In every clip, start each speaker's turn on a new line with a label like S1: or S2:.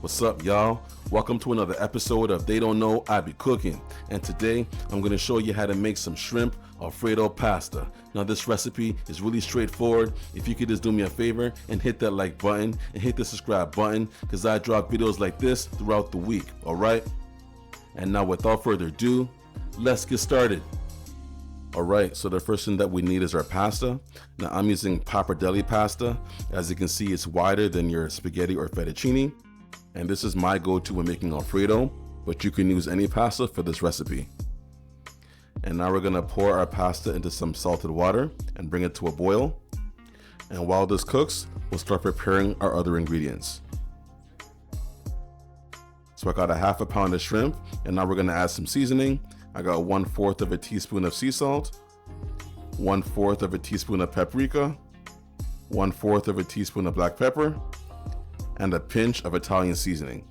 S1: What's up, y'all? Welcome to another episode of They Don't Know I Be Cooking. And today I'm going to show you how to make some shrimp Alfredo pasta. Now this recipe is really straightforward. If you could just do me a favor and hit that like button and hit the subscribe button, because I drop videos like this throughout the week, alright? And now without further ado, let's get started. Alright, so the first thing that we need is our pasta. Now I'm using Pappardelle Pasta. As you can see, it's wider than your spaghetti or fettuccine. And this is my go-to when making Alfredo, but you can use any pasta for this recipe. And now we're gonna pour our pasta into some salted water and bring it to a boil. And while this cooks, we'll start preparing our other ingredients. So I got a half a pound of shrimp, and now we're gonna add some seasoning. I got 1/4 of a teaspoon of sea salt, 1/4 of a teaspoon of paprika, 1/4 of a teaspoon of black pepper, and a pinch of Italian seasoning.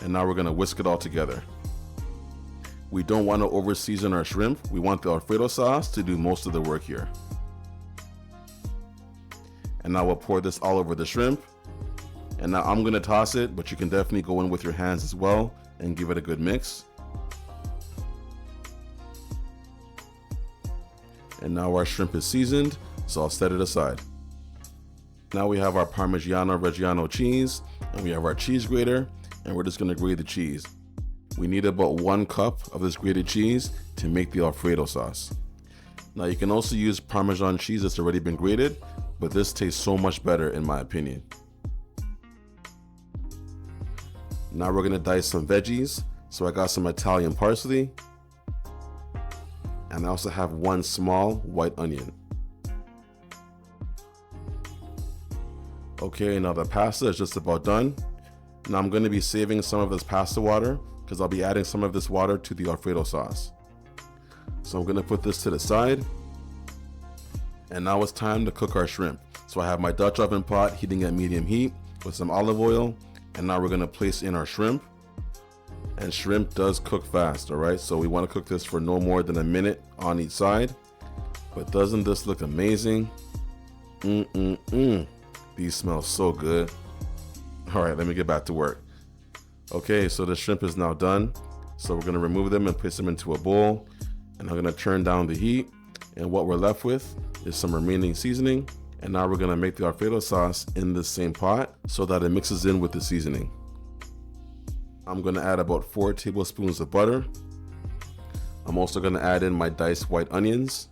S1: And now we're gonna whisk it all together. We don't want to over season our shrimp. We want the Alfredo sauce to do most of the work here. And now we'll pour this all over the shrimp. And now I'm gonna toss it, but you can definitely go in with your hands as well and give it a good mix. And now our shrimp is seasoned, so I'll set it aside. Now we have our Parmigiano Reggiano cheese, and we have our cheese grater, and we're just gonna grate the cheese. We need about 1 cup of this grated cheese to make the Alfredo sauce. Now you can also use Parmesan cheese that's already been grated, but this tastes so much better in my opinion. Now we're gonna dice some veggies. So I got some Italian parsley, and I also have 1 small white onion. Okay, now the pasta is just about done. Now I'm going to be saving some of this pasta water because I'll be adding some of this water to the Alfredo sauce. So I'm going to put this to the side. And now it's time to cook our shrimp. So I have my Dutch oven pot heating at medium heat with some olive oil. And now we're going to place in our shrimp. And shrimp does cook fast, alright? So we want to cook this for no more than a minute on each side. But doesn't this look amazing? These smell so good. All right, let me get back to work. Okay, so the shrimp is now done. So we're gonna remove them and place them into a bowl. And I'm gonna turn down the heat. And what we're left with is some remaining seasoning. And now we're gonna make the Alfredo sauce in this same pot so that it mixes in with the seasoning. I'm gonna add about 4 tablespoons of butter. I'm also gonna add in my diced white onions.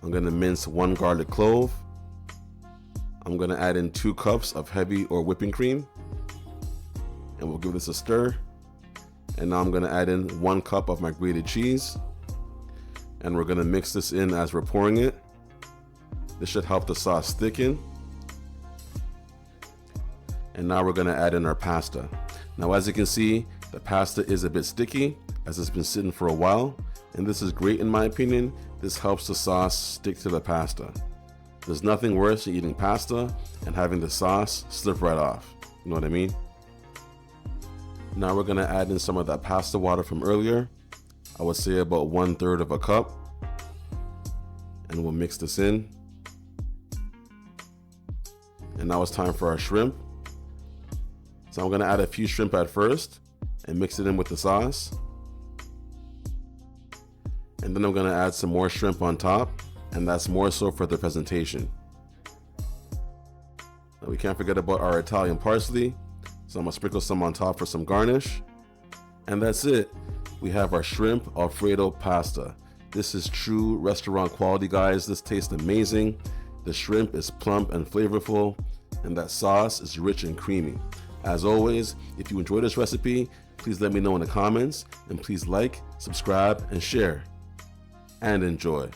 S1: I'm gonna mince 1 garlic clove. I'm gonna add in 2 cups of heavy or whipping cream, and we'll give this a stir. And now I'm gonna add in 1 cup of my grated cheese, and we're gonna mix this in as we're pouring it. This should help the sauce thicken. And now we're gonna add in our pasta. Now as you can see, the pasta is a bit sticky as it's been sitting for a while, and this is great in my opinion. This helps the sauce stick to the pasta. There's nothing worse than eating pasta and having the sauce slip right off. You know what I mean? Now we're gonna add in some of that pasta water from earlier. I would say about 1/3 of a cup. And we'll mix this in. And now it's time for our shrimp. So I'm gonna add a few shrimp at first and mix it in with the sauce. And then I'm gonna add some more shrimp on top. And that's more so for the presentation. Now we can't forget about our Italian parsley. So I'm gonna sprinkle some on top for some garnish. And that's it. We have our shrimp Alfredo pasta. This is true restaurant quality, guys. This tastes amazing. The shrimp is plump and flavorful, and that sauce is rich and creamy. As always, if you enjoyed this recipe, please let me know in the comments, and please like, subscribe, and share. And enjoy.